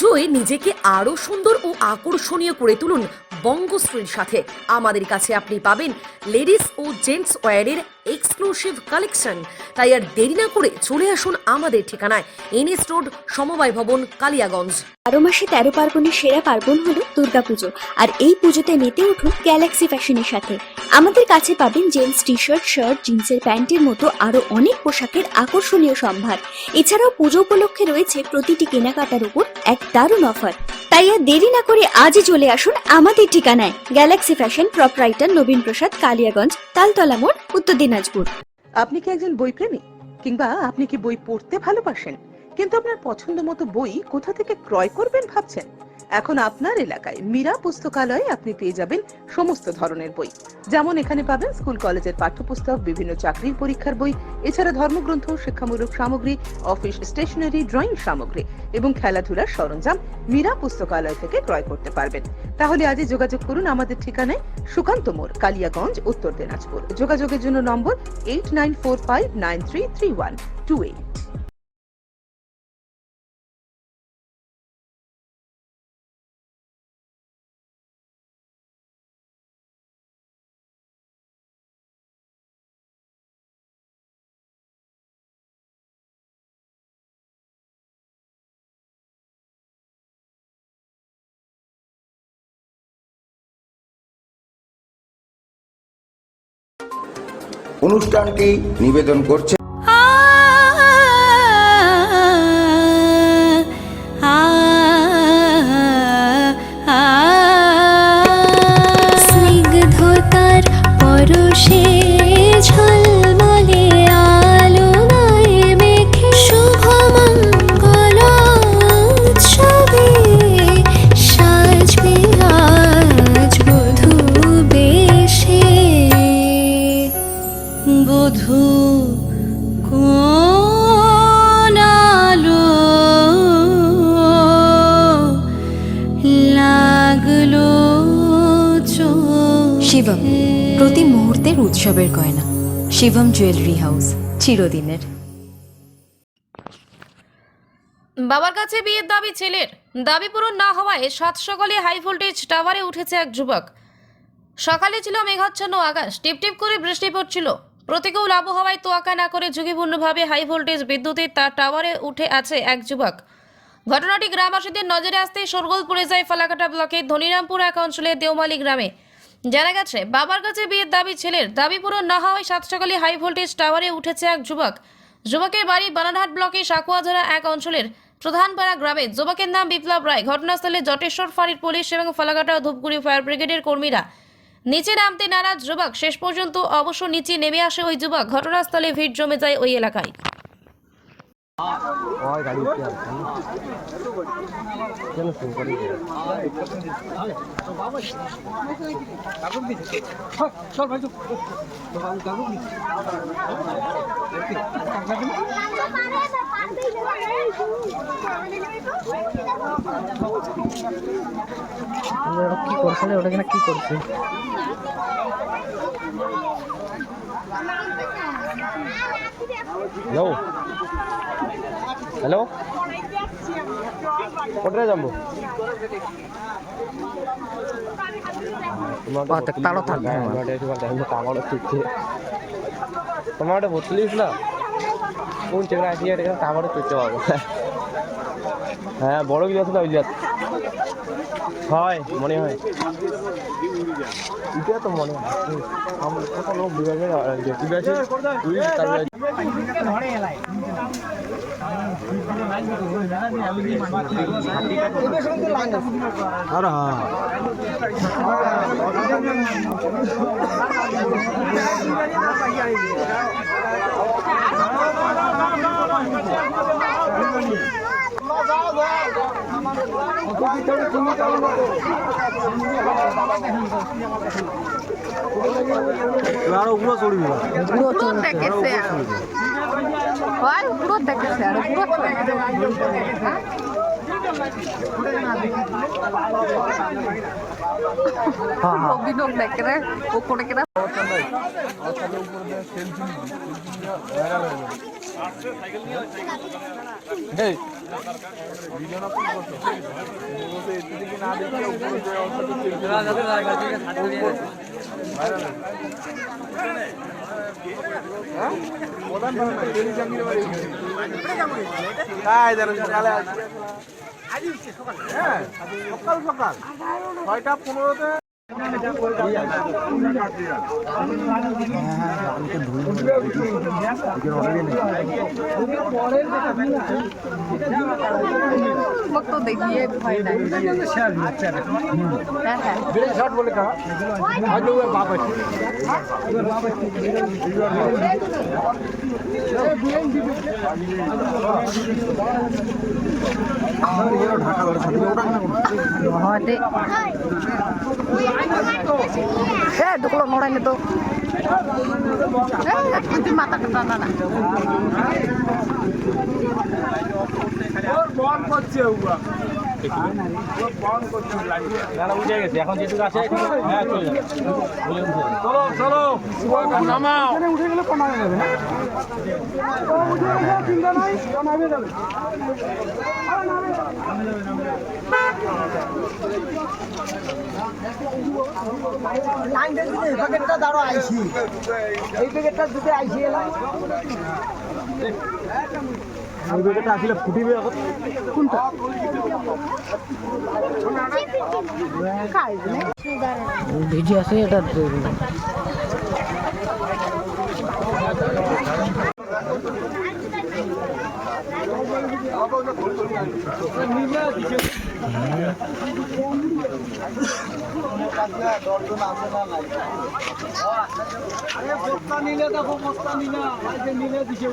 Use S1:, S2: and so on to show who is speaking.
S1: পুজোয় নিজেকে আরো সুন্দর ও আকর্ষণীয় করে তুলুন বঙ্গশ্রীর সাথে। আমাদের কাছে আপনি পাবেন লেডিস ও জেন্টস ওয়্যারের এক্সক্লুসিভ কালেকশন। তাই আর দেরি না করে চলে আসুন আমাদের ঠিকানায়, এনএস রোড, সমবায় ভবন, কালিয়াগঞ্জ।
S2: 12 মাসে 13 পার্বণের সেরা পার্বণ হলো দুর্গাপুজো। আর এই পুজোতে মেতে উঠুন গ্যালাক্সি ফ্যাশনের সাথে। আমাদের কাছে পাবেন জেন্টস টি শার্ট, শার্ট, জিন্সের প্যান্টের মতো আরো অনেক পোশাকের আকর্ষণীয় সম্ভার। এছাড়াও পুজো উপলক্ষে রয়েছে প্রতিটি কেনাকাটার উপর এক দারুণ অফার। তাই আর দেরি না করে আজই চলে আসুন আমাদের ঠিকানায়, গ্যালাক্সি ফ্যাশন, প্রপরাইটার নবীন প্রসাদ, কালিয়াগঞ্জ, তালতলা মোড়, উত্তর দিনাজপুর।
S3: আপনি কি একজন বই প্রেমী, কিংবা আপনি কি বই পড়তে ভালোবাসেন কিন্তু আপনার পছন্দ মতো বই কোথা থেকে ক্রয় করবেন ভাবছেন? এখন আপনার এলাকায় মীরা পুস্তকালয়ে আপনি পেয়ে যাবেন সমস্ত ধরনের বই। যেমন এখানে পাবেন স্কুল কলেজের পাঠ্যপুস্তক, বিভিন্ন চাকরির পরীক্ষার বই, এছাড়া ধর্মগ্রন্থ, শিক্ষামূলক সামগ্রী, অফিস স্টেশনারি, ড্রয়িং সামগ্রী এবং খেলাধুলার সরঞ্জাম মীরা পুস্তকালয় থেকে ক্রয় করতে পারবেন। তাহলে আজই যোগাযোগ করুন আমাদের ঠিকানায়, সুকান্ত মোড়, কালিয়াগঞ্জ, উত্তর দিনাজপুর। যোগাযোগের জন্য নম্বর 8945933128।
S4: অনুষ্ঠানটি নিবেদন করছে
S2: স্নিগ্ধতার পরশে ঝলমলে আলোয় মেখে শুভমঙ্গল উৎসবে সাজবে আজ বধূ বেশে। বধূ কোন আলো লাগলো
S5: শিবম, প্রতি মুহূর্তের উৎসবের গয়না। শিবম জুয়েলারি হাউস, চিরদিনের।
S6: বাবার কাছে বিয়ের দাবি ছেলের, দাবি পূরণ না হওয়ায় সাত সকালে হাই ভোল্টেজ টাওয়ারে উঠেছে এক যুবক। সকালে ছিল মেঘাচ্ছন্ন আকাশ, টিপটিপ করে বৃষ্টি পড়ছিল। প্রতিকূল আবহাওয়ায় তোয়াক্কা না করে ঝুঁকিপূর্ণভাবে হাই ভোল্টেজ বিদ্যুতের তার টাওয়ারে উঠে আছে এক যুবক। ঘটনাটি গ্রামবাসীদের নজরে আসতেই শোরগোল পড়ে যায় ফালাকাটা ব্লকের ধনিরামপুর এক অঞ্চলের দেওমালি গ্রামে। জানা গেছে, বাবার কাছে বিয়ের দাবি ছেলের, দাবি পূরণ না হওয়ায় সাত সকালে হাই ভোল্টেজ টাওয়ারে উঠেছে এক যুবক। যুবকের বাড়ি বানারহাট ব্লকের সাকুয়াঝরা এক অঞ্চলের প্রধানপাড়া গ্রামে। যুবকের নাম বিপ্লব রায়। ঘটনাস্থলে জটেশ্বর ফাঁড়ির পুলিশ এবং ফালাকাটা ও ধূপগুড়ি ফায়ার ব্রিগেডের কর্মীরা। নিচে নামতে নারাজ যুবক, শেষ পর্যন্ত অবশ্য নিচে নেমে আসে ওই যুবক। ঘটনাস্থলে ভিড় জমে যায় ওই এলাকায়।
S7: কি করছে ওটা কিনা কি করছে? হ্যালো হ্যালো, কোথায় যাবো? তাড়ো থাকবে তোমার ওটা বলছিলিস না কোন চেকরা আসিয়ে টাওয়ারে চড়তে পারবো। হ্যাঁ, বড় গিয়ে আছে না ওই জাত হয় মনে হয়, এটা তো মনে হয় আমার কত লোক বিভাগে ঠিক আছে। আর আরো পুরো চড়বি পুরো দেখেছে আর পুরো দেখে উপরে সকাল সকাল 6:15-তে
S8: तो देखिए
S7: शॉट बोले कहा आज लोग वापस
S8: ढुकलो नोड़ाई तो माता कटा ना
S7: বন্ধ করছে ওগুলা বন্ধ করছে না উঠে গেছে এখন যেটুকু আছে হ্যাঁ চলে যাবে চলো চলো নামাও উঠে গেলে কমাবে যাবে না উঠে গেলে চিন্তা নাই কমাবে যাবে লাইন দেখি এই প্যাকেটটা দাঁড়ো আইছি এই প্যাকেটটা দিতে আইছি এলা ওই প্যাকেটটা আসলে ফুটিবে এখন কোনটা ভিজি আছে এটা নিলে দেখো মস্তা নিলে দিছে